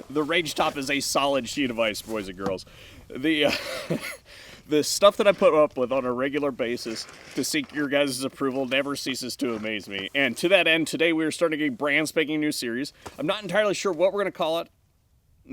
The range top is a solid sheet of ice, boys and girls. The the stuff that I put up with on a regular basis to seek your guys' approval never ceases to amaze me. And to that end, today we are starting a brand spanking new series. I'm not entirely sure what we're going to call it.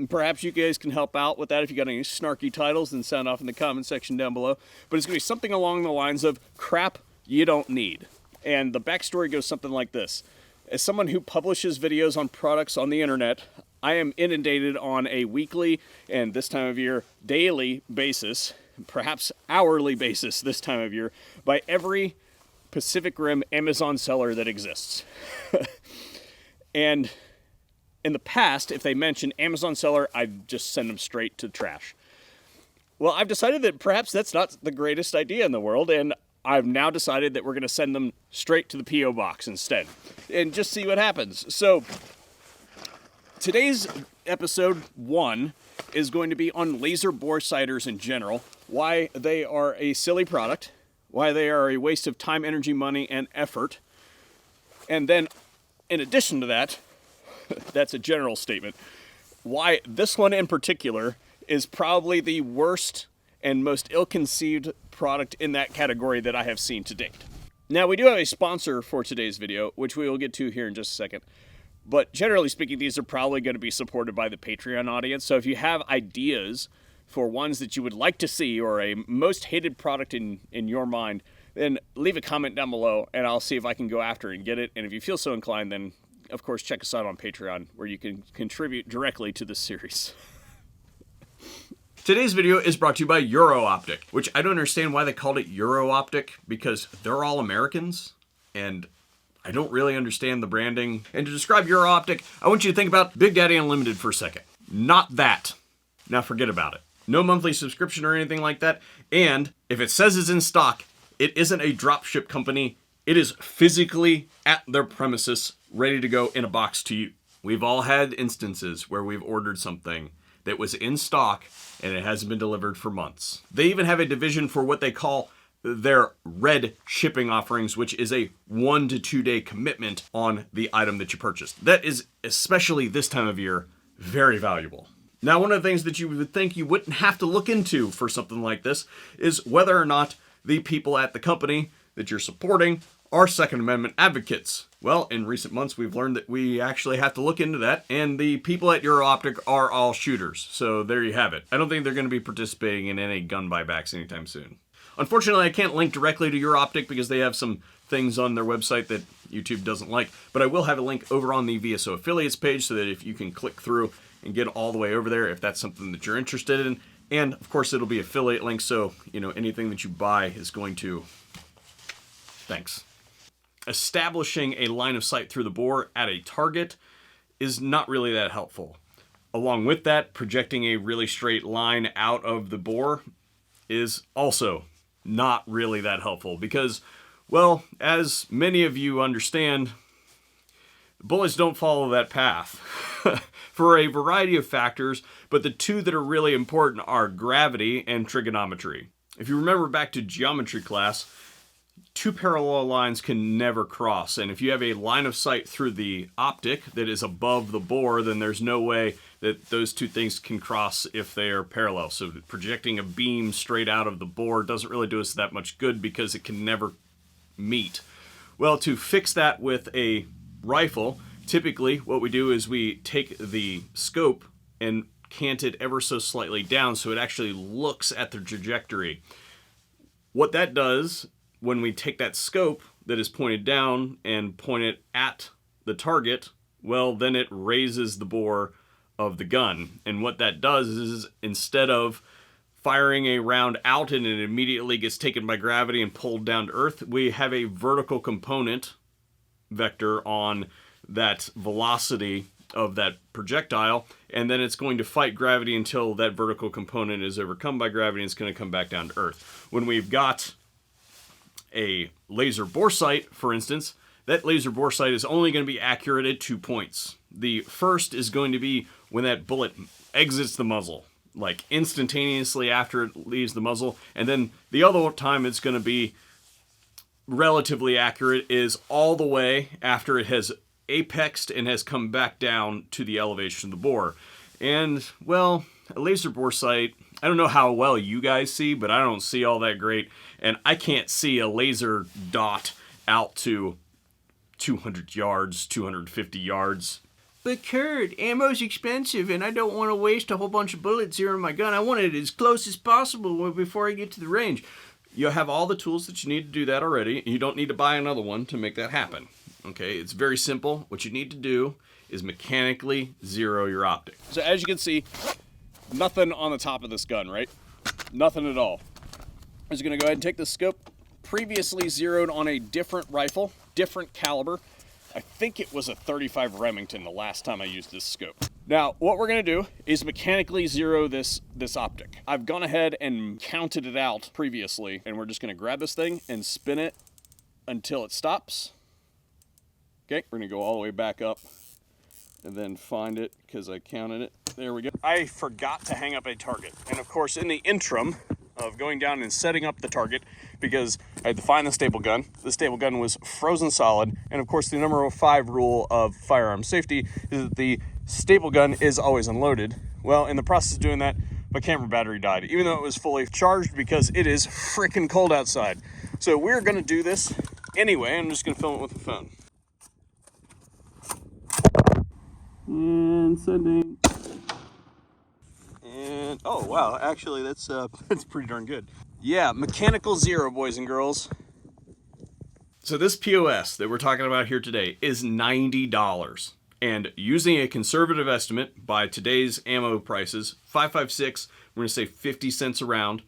Perhaps you guys can help out with that. If you got any snarky titles, then sound off in the comment section down below. But it's going to be something along the lines of crap you don't need. And the backstory goes something like this. As someone who publishes videos on products on the internet, I am inundated on a weekly, and this time of year, daily basis, perhaps hourly basis this time of year, by every Pacific Rim Amazon seller that exists. And in the past, if they mention Amazon seller, I just send them straight to trash. Well, I've decided that perhaps that's not the greatest idea in the world, and I've now decided that we're going to send them straight to the P.O. box instead, and just see what happens. So, today's episode 1 is going to be on laser bore sighters in general, why they are a silly product, why they are a waste of time, energy, money, and effort, and then, in addition to that, that's a general statement, why this one in particular is probably the worst and most ill-conceived product in that category that I have seen to date. Now, we do have a sponsor for today's video, which we will get to here in just a second. But generally speaking, these are probably going to be supported by the Patreon audience. So if you have ideas for ones that you would like to see or a most hated product in your mind, then leave a comment down below and I'll see if I can go after it and get it. And if you feel so inclined, then of course check us out on Patreon where you can contribute directly to this series. Today's video is brought to you by Euro Optic, which I don't understand why they called it Euro Optic, because they're all Americans, and I don't really understand the branding. And to describe Euro Optic, I want you to think about Big Daddy Unlimited for a second. Not that. Now forget about it. No monthly subscription or anything like that, and if it says it's in stock, it isn't a dropship company. It is physically at their premises, ready to go in a box to you. We've all had instances where we've ordered something that was in stock and it hasn't been delivered for months. They even have a division for what they call their red shipping offerings, which is a 1 to 2 day commitment on the item that you purchased. That is, especially this time of year, very valuable. Now, one of the things that you would think you wouldn't have to look into for something like this is whether or not the people at the company that you're supporting are Second Amendment advocates. Well, in recent months, we've learned that we actually have to look into that, and the people at Euro Optic are all shooters. So there you have it. I don't think they're going to be participating in any gun buybacks anytime soon. Unfortunately, I can't link directly to Euro Optic because they have some things on their website that YouTube doesn't like, but I will have a link over on the VSO affiliates page so that if you can click through and get all the way over there if that's something that you're interested in. And of course, it'll be affiliate links, so anything that you buy is going to... Thanks. Establishing a line of sight through the bore at a target is not really that helpful. Along with that, projecting a really straight line out of the bore is also not really that helpful because, well, as many of you understand, bullets don't follow that path for a variety of factors, but the two that are really important are gravity and trigonometry. If you remember back to geometry class, two parallel lines can never cross, and if you have a line of sight through the optic that is above the bore, then there's no way that those two things can cross if they are parallel. So projecting a beam straight out of the bore doesn't really do us that much good because it can never meet. Well, to fix that with a rifle, typically what we do is we take the scope and cant it ever so slightly down so it actually looks at the trajectory. What that does, when we take that scope that is pointed down and point it at the target, well, then it raises the bore of the gun. And what that does is, instead of firing a round out and it immediately gets taken by gravity and pulled down to earth, we have a vertical component vector on that velocity of that projectile, and then it's going to fight gravity until that vertical component is overcome by gravity and it's going to come back down to earth. When we've got a laser bore sight, for instance, that laser bore sight is only going to be accurate at 2 points. The first is going to be when that bullet exits the muzzle, like instantaneously after it leaves the muzzle, and then the other time it's going to be relatively accurate is all the way after it has apexed and has come back down to the elevation of the bore. And, well, a laser bore sight, I don't know how well you guys see, but I don't see all that great. And I can't see a laser dot out to 200 yards, 250 yards. But Kurt, ammo's expensive and I don't want to waste a whole bunch of bullets here in my gun. I want it as close as possible before I get to the range. You have all the tools that you need to do that already. You don't need to buy another one to make that happen. Okay, it's very simple. What you need to do is mechanically zero your optic. So as you can see, nothing on the top of this gun, right? Nothing at all. I'm just gonna go ahead and take the scope, previously zeroed on a different rifle, different caliber. I think it was a 35 Remington the last time I used this scope. Now, what we're gonna do is mechanically zero this optic. I've gone ahead and counted it out previously, and we're just gonna grab this thing and spin it until it stops. Okay, we're gonna go all the way back up and then find it because I counted it. There we go. I forgot to hang up a target. And of course, in the interim of going down and setting up the target, because I had to find the staple gun. The staple gun was frozen solid. And of course, the number 5 rule of firearms safety is that the staple gun is always unloaded. Well, in the process of doing that, my camera battery died, even though it was fully charged because it is freaking cold outside. So we're gonna do this anyway. I'm just gonna film it with the phone. And sending. And oh wow, actually that's pretty darn good. Yeah, mechanical zero, boys and girls. So this POS that we're talking about here today is $90. And using a conservative estimate by today's ammo prices, 5.56, we're gonna say 50 cents a round.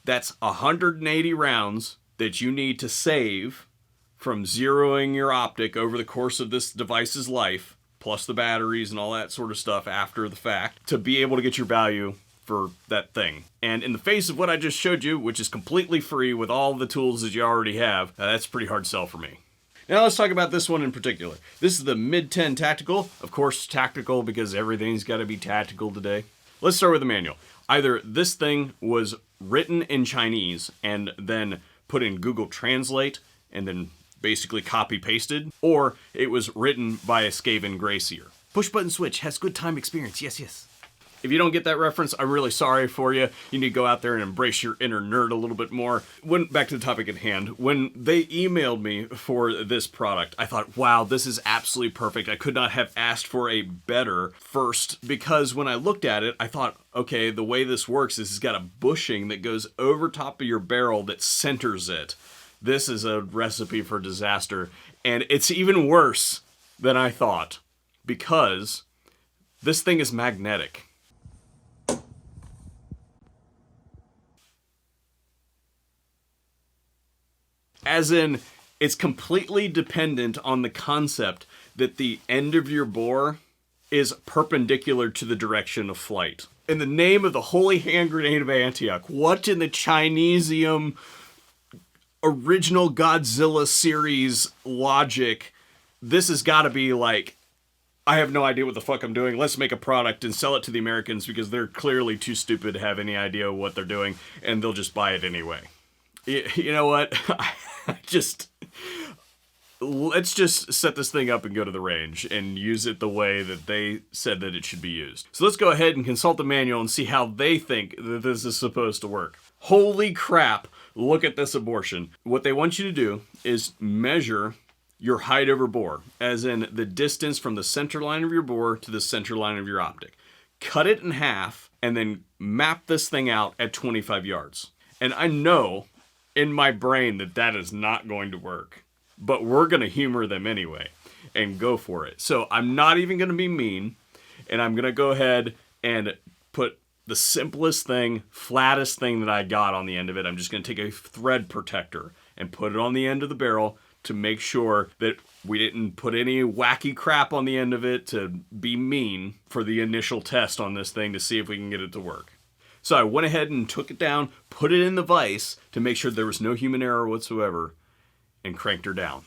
That's 180 rounds that you need to save from zeroing your optic over the course of this device's life, plus the batteries and all that sort of stuff after the fact, to be able to get your value for that thing. And in the face of what I just showed you, which is completely free with all the tools that you already have, that's a pretty hard sell for me. Now let's talk about this one in particular. This is the Mid-10 Tactical. Of course, tactical because everything's got to be tactical today. Let's start with the manual. Either this thing was written in Chinese and then put in Google Translate and then basically copy-pasted, or it was written by a Skaven Grayseer. Push button switch has good time experience, yes, yes. If you don't get that reference, I'm really sorry for you. You need to go out there and embrace your inner nerd a little bit more. Back to the topic at hand. When they emailed me for this product, I thought, wow, this is absolutely perfect. I could not have asked for a better first, because when I looked at it, I thought, okay, the way this works is it's got a bushing that goes over top of your barrel that centers it. This is a recipe for disaster. And it's even worse than I thought, because this thing is magnetic. As in, it's completely dependent on the concept that the end of your bore is perpendicular to the direction of flight. In the name of the Holy Hand Grenade of Antioch, what in the Chinesium original Godzilla series logic, this has got to be like, I have no idea what the fuck I'm doing. Let's make a product and sell it to the Americans because they're clearly too stupid to have any idea what they're doing, and they'll just buy it anyway. You know what? Let's just set this thing up and go to the range and use it the way that they said that it should be used. So let's go ahead and consult the manual and see how they think that this is supposed to work. Holy crap, look at this abortion. What they want you to do is measure your height over bore, as in the distance from the center line of your bore to the center line of your optic. Cut it in half and then map this thing out at 25 yards. And I know in my brain that is not going to work, but we're going to humor them anyway and go for it. So I'm not even going to be mean, and I'm going to go ahead and put the simplest thing, flattest thing that I got on the end of it. I'm just going to take a thread protector and put it on the end of the barrel to make sure that we didn't put any wacky crap on the end of it to be mean for the initial test on this thing to see if we can get it to work. So I went ahead and took it down, put it in the vise to make sure there was no human error whatsoever, and cranked her down.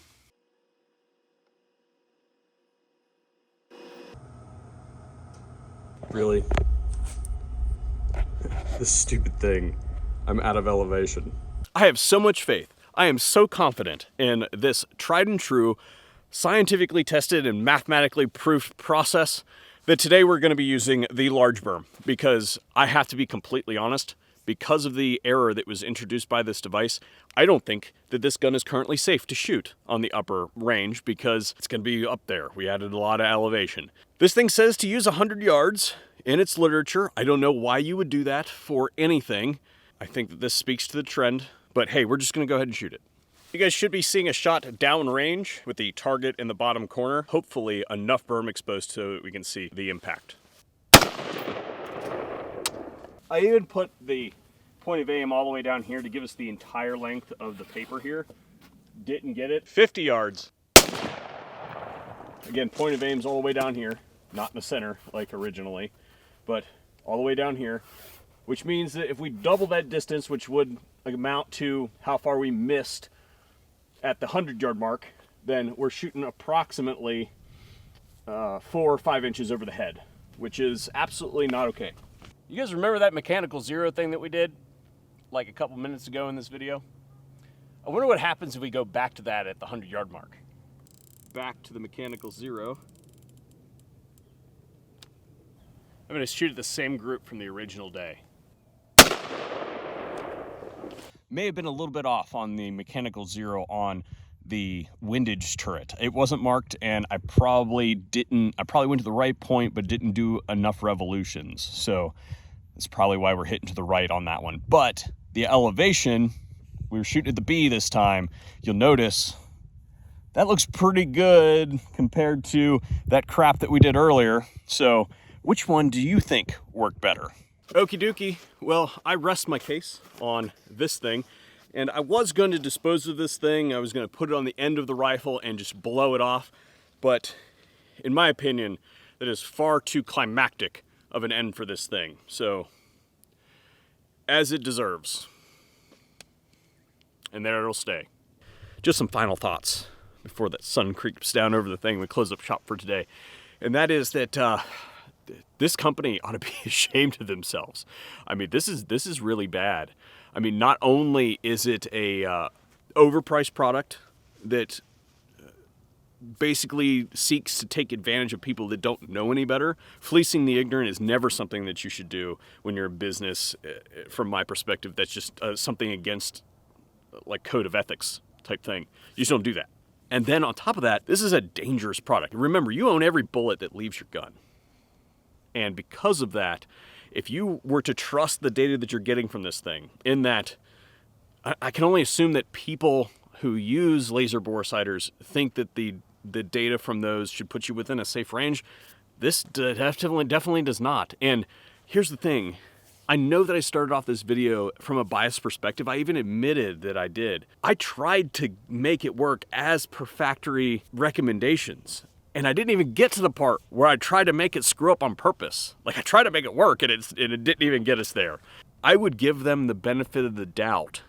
Really? This stupid thing. I'm out of elevation. I have so much faith. I am so confident in this tried and true, scientifically tested and mathematically proved process that today we're going to be using the large berm, because I have to be completely honest, because of the error that was introduced by this device, I don't think that this gun is currently safe to shoot on the upper range because it's going to be up there. We added a lot of elevation. This thing says to use 100 yards in its literature. I don't know why you would do that for anything. I think that this speaks to the trend, but hey, we're just going to go ahead and shoot it. You guys should be seeing a shot downrange with the target in the bottom corner. Hopefully enough berm exposed so that we can see the impact. I even put the point of aim all the way down here to give us the entire length of the paper here. Didn't get it. 50 yards. Again, point of aim's all the way down here, not in the center like originally, but all the way down here, which means that if we double that distance, which would amount to how far we missed at the 100-yard mark, then we're shooting approximately 4 or 5 inches over the head, which is absolutely not okay. You guys remember that mechanical zero thing that we did like a couple minutes ago in this video? I wonder what happens if we go back to that at the 100-yard mark. Back to the mechanical zero. I'm going to shoot at the same group from the original day. May have been a little bit off on the mechanical zero on the windage turret. It wasn't marked, and I probably went to the right point but didn't do enough revolutions. So that's probably why we're hitting to the right on that one. But the elevation, we were shooting at the B this time. You'll notice that looks pretty good compared to that crap that we did earlier. So which one do you think worked better? Okie dokie. Well, I rest my case on this thing, and I was going to dispose of this thing. I was going to put it on the end of the rifle and just blow it off, but in my opinion, that is far too climactic of an end for this thing. So, as it deserves. And there it'll stay. Just some final thoughts before that sun creeps down over the thing and we close up shop for today. And that is that this company ought to be ashamed of themselves. I mean, this is really bad. I mean, not only is it a overpriced product that basically seeks to take advantage of people that don't know any better. Fleecing the ignorant is never something that you should do when you're in business. From my perspective, that's just something against like code of ethics type thing. You just don't do that. And then on top of that, this is a dangerous product. Remember, you own every bullet that leaves your gun. And because of that, if you were to trust the data that you're getting from this thing, in that I can only assume that people who use laser bore sighters think that the data from those should put you within a safe range. This definitely does not. And here's the thing. I know that I started off this video from a biased perspective. I even admitted that I did. I tried to make it work as per factory recommendations. And I didn't even get to the part where I tried to make it screw up on purpose. Like, I tried to make it work and it didn't even get us there. I would give them the benefit of the doubt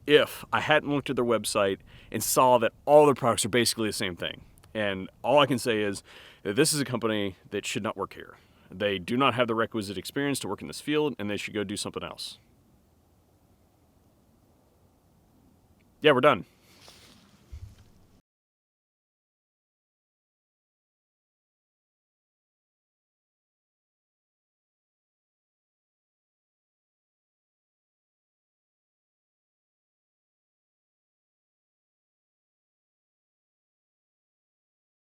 if I hadn't looked at their website and saw that all their products are basically the same thing. And all I can say is that this is a company that should not work here. They do not have the requisite experience to work in this field, and they should go do something else. Yeah, we're done.